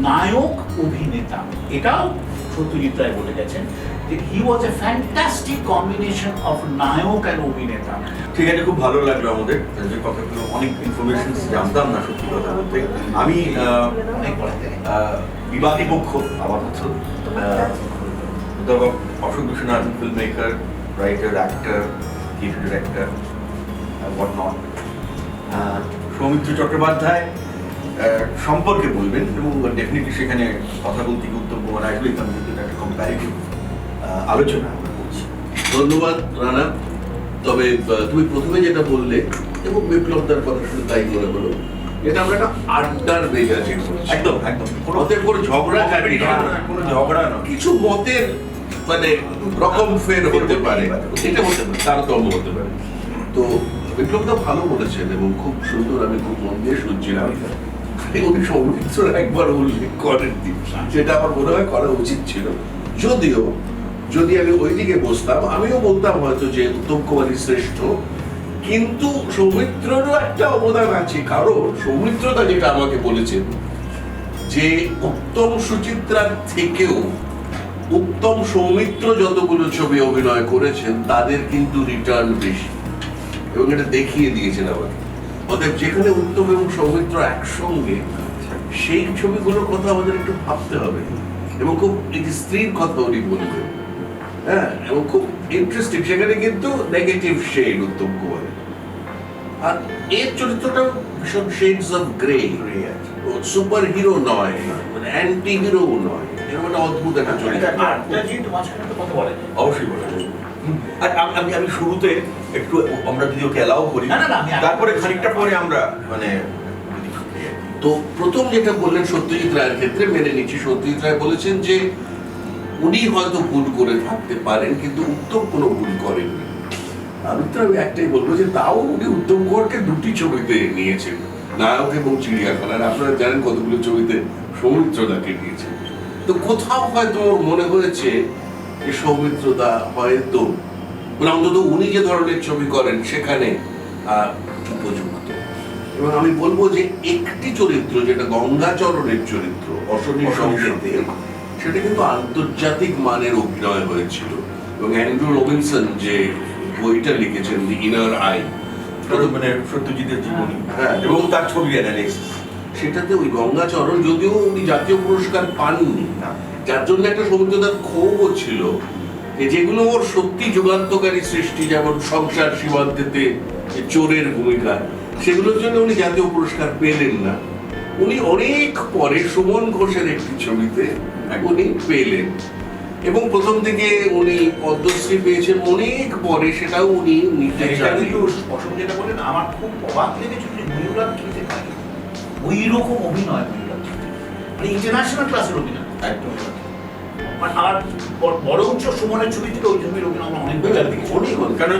নায়ক অভিনেতা, এটাও সত্যজিৎ রায় বলে গেছেন যে he was a fantastic combination of নায়ক অ্যান্ড অভিনেতা। ঠিক আছে, খুব ভালো লাগলো আমাদের যে কথাগুলো, অনেক ইনফরমেশন জানতাম না সত্যি কথা বলতে। আমি অনেক বড় থেকে বিবাদী পক্ষ আমার হচ্ছে Ashok Viswanathan, film maker, writer, actor, theatre director, what not. Soumitra Chattopadhyay সম্পর্কে বলবেন এবং ডেফিনেটলি সেখানে কথা বলতে গিয়ে উত্তম কুমার আসবেই, কারণ যেহেতু একটা কম্প্যারিটিভ আলোচনা আমরা করছি। ধন্যবাদ রানা। তবে তুমি প্রথমে যেটা বললে এবং বিপ্লবদার কথা শুনে তাই মনে হলো, এটা আমরা একটা আড্ডার মেজাজে করছি। একদম একদম, মতের কোনো ঝগড়া কাটি না, কোনো ঝগড়া নয়, কিছু মতের মানে রকম ফের হতে পারে, এটা হতে পারে, তারতম্য হতে পারে। তো বিপ্লবদা ভালো বলেছেন এবং খুব সুন্দর, আমি খুব মন দিয়ে শুনছিলাম। উনি সৌমিত্র একবার উল্লেখ করেন, সেটা আমার মনে হয় করা উচিত ছিল। যদিও যদি আমি ওইদিকে বসতাম, আমিও বলতাম হয়তো যে উত্তম কুমারই শ্রেষ্ঠ, কিন্তু সৌমিত্রেরও একটা অবদান আছে। কারণ সৌমিত্রদা যেটা আমাকে বলেছেন যে উত্তম সুচিত্রার থেকেও উত্তম সৌমিত্র যতগুলো ছবি অভিনয় করেছেন তাদের কিন্তু রিটার্ন বেশি, এবং এটা দেখিয়ে দিয়েছেন আমাকে। অতএব যেখানে উত্তম এবং সৌমিত্র একসঙ্গে, সেই ছবিগুলোর কথা আমাদের একটু ভাবতে হবে। এবং খুব এই যে স্ত্রীর কথা উনি বলবেন, হ্যাঁ, এবং খুব ইন্টারেস্টিং, সেখানে কিন্তু নেগেটিভ শেড উত্তম কুমারের, আর এর চরিত্রটা ভীষণ shades of grey, super hero নয়, মানে অ্যান্টি হিরো নয়, এরকম একটা অদ্ভুত একটা চরিত্র। অবশ্যই বলে। আর আমি শুরুতে একটু, আমরা যদি ওকে অ্যালাউ করি, তারপরে খানিকটা পরে আমরা মানে তো প্রথম যেটা বললেন সত্যজিৎ রায়ের ক্ষেত্রে মেনে নিচ্ছি। সত্যজিৎ রায় বলেছেন যে উনি হয়তো ভুল করে থাকতে পারেন, কিন্তু উত্তম কোনো ভুল করেননি। আমি একটাই বলবো যে তাও উনি উত্তম কুমারকে দুটি ছবিতে নিয়েছেন, নায়ক এবং চিড়িয়াখানার। আপনারা জানেন কতগুলো ছবিতে সৌমিত্রদাকে নিয়েছেন। তো কোথাও হয়তো মনে হয়েছে যে সৌমিত্রদা হয়তো, মানে অন্তত উনি যে ধরনের ছবি করেন সেখানে উপযুক্ত। এবং আমি বলবো যে একটি চরিত্র, যেটা গঙ্গাচরণের চরিত্র অশনির সংকেতে, সেটা কিন্তু আন্তর্জাতিক মানের অভিনয় হয়েছিল। এবং অ্যান্ড্রু রবিনসন যে বইটা লিখেছেন দি ইনার আই, মানে সত্যজিতের জীবনী, হ্যাঁ, এবং তার ছবি অ্যানালিসিস, সেটাতে ওই গঙ্গাচরণ, যদিও উনি জাতীয় পুরস্কার পাননি, যার জন্য একটা সৌমিত্রদার ক্ষোভও ছিল, যেগুলো ওর সত্যি যুগান্তকারী সৃষ্টি, যেমন সংসার সীমান্তেতে চোরের ভূমিকা, সেগুলোর জন্য উনি জাতীয় পুরস্কার পেলেন না। উনি অনেক পরে সুমন ঘোষের একটি ছবিতে উনি পেলেন, এবং প্রথম দিকে উনি পদ্মশ্রী পেয়েছেন অনেক পরে, সেটাও উনি নিতে চান। অশোক যেটা বলেন, আমার খুব অবাক লেগেছিল যে ময়ূরাজ খেতে পারে ওই রকম অভিনয়, ময়ূরাজ মানে ইন্টারন্যাশনাল ক্লাসের অভিনয় একদম। আর বরঞ্চ সুমনের ছবি থেকে ওই ছবির অভিনয় আমরা অনেক বেটার দেখেছি, কারণ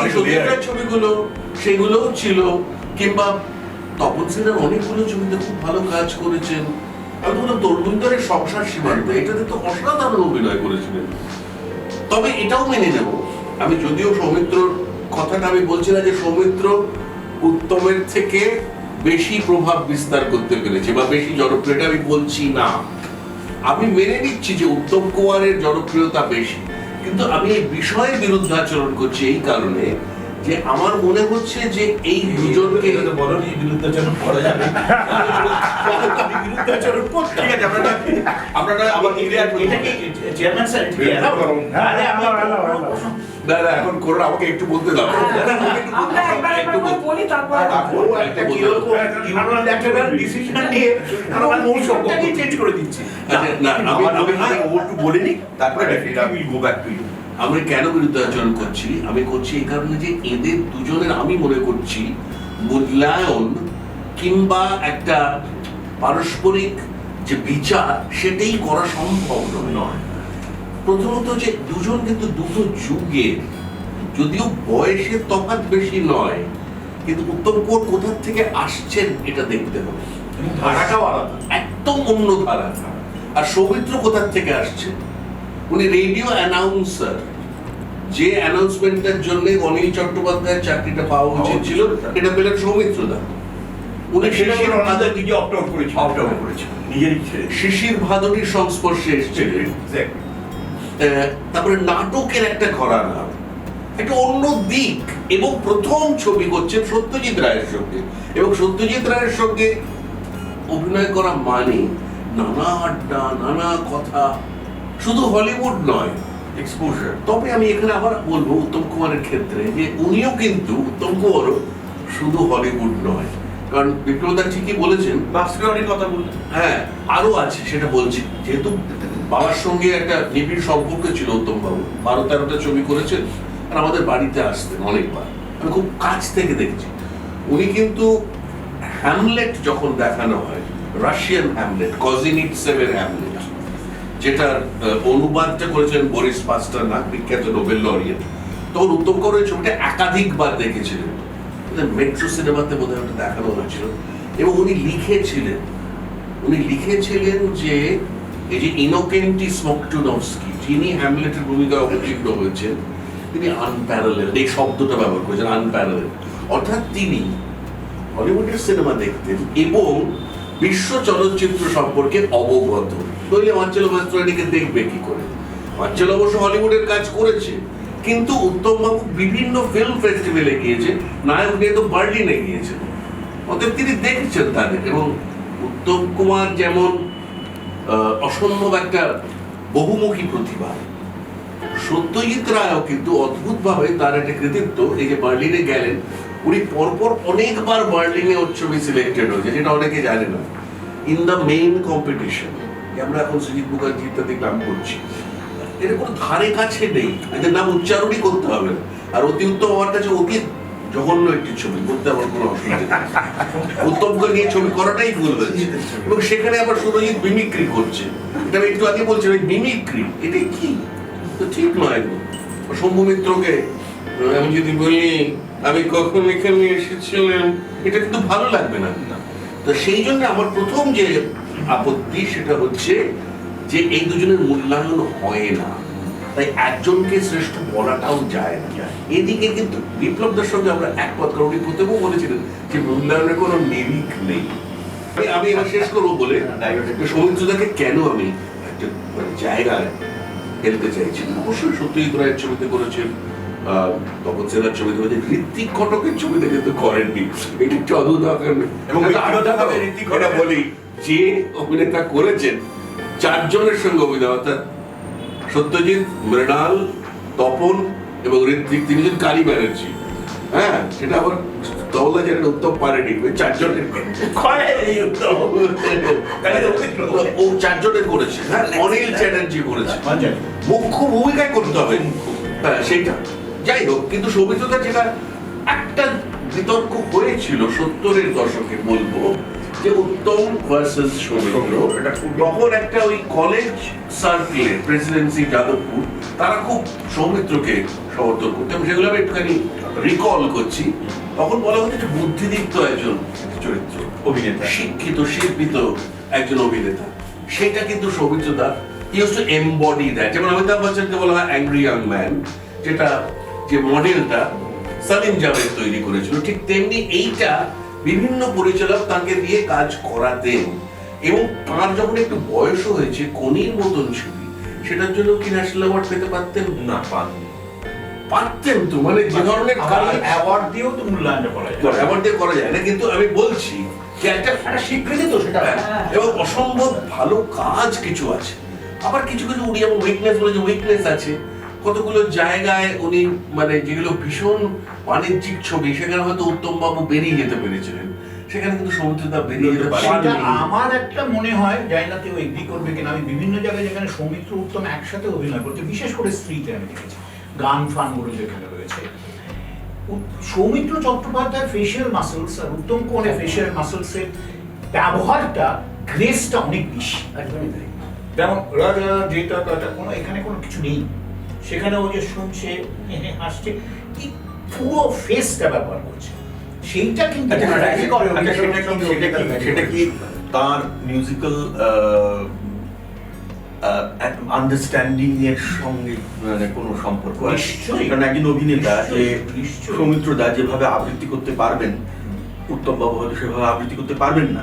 ওই ছবিটা ছবিগুলো সেগুলো ছিল। কিংবা তপন সেনের অনেকগুলো ছবিতে খুব ভালো কাজ করেছেন। আমি বললাম তরুণের সংসার সীমান্ত, এটাতে তো অসাধারণ অভিনয় করেছিলেন। তবে এটাও মেনে নেব, আমি যদিও সৌমিত্রর কথাটা আমি বলছি না যে সৌমিত্র উত্তমের থেকে বেশি প্রভাব বিস্তার করতে পেরেছে বা বেশি জনপ্রিয়তা, আমি বলছি না। আমি মেনে নিচ্ছি যে উত্তম কুমারের জনপ্রিয়তা বেশি, কিন্তু আমি এই বিষয়ে বিরুদ্ধাচরণ করছি এই কারণে যে আমার মনে হচ্ছে যে এই দুজনকে বিরুদ্ধাচরণ করা যাবে। বিরুদ্ধাচরণ করতে ঠিক আছে, আপনারা আবার এটা কি চেয়ারম্যান স্যার দাদা এখন করুন, আমাকে একটু বলতে দাও। আমি কেন বিরুদ্ধাচরণ করছি? আমি করছি এই কারণে যে এদের দুজনের আমি মনে করছি মূল্যায়ন কিংবা একটা পারস্পরিক যে বিচার, সেটাই করা সম্ভব নয়। প্রথমত যে দুজন কিন্তু দুটো যুগের, যদিও বয়সের তফাৎ বেশি নয়, কিন্তু উত্তম কুমার কোথা থেকে আসছেন এটা দেখতে হবে, ধারাটাও আলাদা, একদম অন্য ধারা। আর সৌমিত্র কোথা থেকে আসছে? উনি রেডিও অ্যানাউন্সার, যে অ্যানাউন্সমেন্টের জন্য অনিল চট্টোপাধ্যায়ের চাকরিটা পাওয়া উচিত ছিল, এটা পেলেন সৌমিত্রদা। উনি সেটা শিশির ওনারা ভাদুরী নিজে opt out করেছিল। opt out করেছেন। নিজের ইচ্ছে। শিশির ভাদুরীর সংস্পর্শে এসেছিলেন। Exactly. তারপরে নাটকের একটা ঘরানা, একটা অন্য দিক, এবং প্রথম ছবি করছেন সত্যজিৎ রায়ের সঙ্গে, এবং সত্যজিৎ রায়ের সঙ্গে অভিনয় করা মানে নানা আড্ডা, নানা কথা, শুধু হলিউড নয়, এক্সপোজার। তবে আমি এখানে আবার বলবো উত্তম কুমারের ক্ষেত্রে যে উনিও কিন্তু, উত্তম কুমারও শুধু হলিউড নয়, কারণ বিপ্লবদা ঠিকই বলেছেন, বাস্তবে অনেক কথা বললেন। হ্যাঁ আরো আছে, সেটা বলছি। যেহেতু বাবার সঙ্গে একটা নিবিড় সম্পর্ক ছিল উত্তম বাবু, 12-13টা ছবি করেছেন আর আমাদের বাড়িতে আসতেন অনেকবার, আমি খুব কাছ থেকে দেখছি। উনি কিন্তু হ্যামলেট যখন দেখানো হয়, রাশিয়ান হ্যামলেট, কজিনিটসেভের হ্যামলেট, যেটার অনুবাদটা করেছেন বরিস পাস্টারনাক, বিখ্যাত নোবেল লরিয়েট, তখন উত্তম কুমার ওই ছবিটা একাধিকবার দেখেছিলেন। মেট্রো সিনেমাতে বোধহয় ওটা দেখানো হয়েছিল, এবং উনি লিখেছিলেন যে এই যে ইনোকেন্টি স্মোকটুনস্কি, যিনি হ্যামলেটের ভূমিকায় অবতীর্ণ হয়েছেন, তিনি আনপ্যারালেল, এই শব্দটা ব্যবহার করেছেন, আনপ্যারালেল, অর্থাৎ তিনি হলিউডের সিনেমা দেখতেন এবং বিশ্ব চলচ্চিত্র সম্পর্কে অবগত। নইলে মার্চেলো মাস্ট্রোনিকে দেখবে কি করে? মার্চেলো অবশ্য হলিউডের কাজ করেছে, কিন্তু উত্তম বাবু বিভিন্ন ফিল্ম ফেস্টিভ্যালে গিয়েছে, নায়ক নিয়ে তো বার্লিনে গিয়েছেন, অতএব তিনি দেখছেন তাদের। এবং উত্তম কুমার যেমন অসম্ভব একটা বহুমুখী প্রতিভা, সত্যজিৎ রায়ও কিন্তু অদ্ভুতভাবে তার একটা কৃতিত্ব, এই যে বার্লিনে গেলেন, উনি পরপর অনেকবার বার্লিনে ওর ছবি সিলেক্টেড হয়েছে, যেটা অনেকে জানে না। ইন দ্য মেইন কম্পিটিশন, আমরা এখন সুজিত মুখার্জি ইত্যাদি নাম করছি, এর কোনো ধারে কাছে নেই, এদের নাম উচ্চারণই করতে হবে না। আর অতি উত্তম আমার কাছে অতি জঘন্য একটি ছবি করতে আমার কোনো অসুবিধা নেই, উত্তমকে নিয়ে ছবি করাটাই ভুল হয়েছে। এবং সেখানে আবার সুরজিৎ মিমিক্রি করছে, এটা আমি একটু আগে বলছি, ওই মিমিক্রি এটা কি, তো ঠিক নয়। শম্ভু মিত্রকে আমি যদি বলি আমি কখন এখানে এসেছিলাম, এটা কিন্তু ভালো লাগবে না। তো সেই জন্য আমার প্রথম যে আপত্তি সেটা হচ্ছে যে এই দুজনের মূল্যায়ন হয় না, তাই একজনকে শ্রেষ্ঠ বলাটাও যায় না। এদিকে কিন্তু বিপ্লবদের সঙ্গে আমরা একমত, কারণ উনি প্রথমেও বলেছিলেন যে মূল্যায়নের কোনো নিরিখ নেই। আমি এবার শেষ করবো বলে সৌমিত্রদাকে কেন আমি একটা জায়গায় ফেলতে চাইছি। অবশ্যই সত্যজিৎ রায়ের ছবিতে করেছেন, তখন সেনার ছবিতে করেছেন, ঋত্বিক ঘটকের ছবিতে কিন্তু করেননি, এটি একটু অদ্ভুত এবং এটা বলি যে অভিনেতা করেছেন 4 জনের সঙ্গে অভিনয়, অর্থাৎ সত্যজিৎ, মৃণাল, তপন এবং ঋত্বিক, 3 জন কালী ব্যানার্জি। হ্যাঁ, সেটা আবার তবলা যেন উত্তম পারেনি, 4 জনের ও 4 জনের করেছে। হ্যাঁ, অনিল চ্যাটার্জি করেছে, মুখ্য ভূমিকায় করতে হবে, হ্যাঁ সেটা। যাই হোক, কিন্তু সৌমিত্রদা যেটা একটা বিতর্ক হয়েছিল 70-এর দশকে, বলবো যে উত্তম ভার্সেস সৌমিত্র, তখন একটা ওই কলেজ সার্কেলে, প্রেসিডেন্সি যাদবপুর, তারা খুব সৌমিত্রকে সমর্থন করতো, এবং সেগুলো আমি একটুখানি রিকল করছি। তখন বলা হচ্ছে যে বুদ্ধিদীপ্ত একজন চরিত্র, অভিনেতা, শিক্ষিত শিল্পিত একজন অভিনেতা, সেটা কিন্তু সৌমিত্রদা he used to embody that। যেমন অমিতাভ বচ্চনকে বলা হয় অ্যাংরি ইয়াং ম্যান, যেটা যে মডেলটা সালিম জাভেদ তৈরি করেছিল, ঠিক তেমনি এইটা বিভিন্ন পরিচালক তাকে দিয়ে কাজ করাতেন। এবং তার যখন একটু বয়সও হয়েছে, কোনির মতন ছবি, সেটার জন্য কি ন্যাশনাল অ্যাওয়ার্ড পেতে পারতেন না? পারতেন তো, মানে যে ধরনের অ্যাওয়ার্ড দিয়েও তো মূল্যায়ন করা যায়, অ্যাওয়ার্ড দিয়ে করা যায় না, কিন্তু আমি বলছি যে একটা স্বীকৃতি তো সেটা। এবং অসম্ভব ভালো কাজ কিছু আছে, আবার কিছু কিছু উনি যেমন উইকনেস বলে যে উইকনেস আছে, কতগুলো জায়গায় উনি মানে যেগুলো ভীষণ বাণিজ্যিক ছবি, সেখানে হয়তো উত্তম বাবু বেরিয়ে যেতে পেরেছিলেন, সেখানে কিন্তু সৌমিত্রদা বেরিয়ে যেতে পারেননি। আমার একটা মনে হয়, জানি না কেউ এগ্রি করবে কিনা, আমি বিভিন্ন জায়গায় যেখানে সৌমিত্র উত্তম একসাথে অভিনয় করতে, বিশেষ করে স্ত্রীতে আমি দেখেছি, গান ফান গুলো যেখানে রয়েছে, সৌমিত্র চট্টোপাধ্যায়ের ফেশিয়াল মাসলস আর উত্তম কুমারের ফেশিয়াল মাসলসের ব্যবহারটা, গ্রেসটা অনেক বেশি, একদমই তাই। যেমন যেটা কোনো এখানে কোনো কিছু নেই, সেখানে ও যে শুনছে, হাসছে, এই পুরো ফেসটা ব্যবহার করছে, সেইটা কিন্তু সেটা কি তার মিউজিক্যাল আন্ডারস্ট্যান্ডিং এর সঙ্গে মানে কোনো সম্পর্ক আছে? নিশ্চয়ই। কারণ একজন অভিনেতা যে নিশ্চয়ই। সৌমিত্রদা যেভাবে আবৃত্তি করতে পারবেন, উত্তম বাবু হয়তো সেভাবে আবৃত্তি করতে পারবেন না।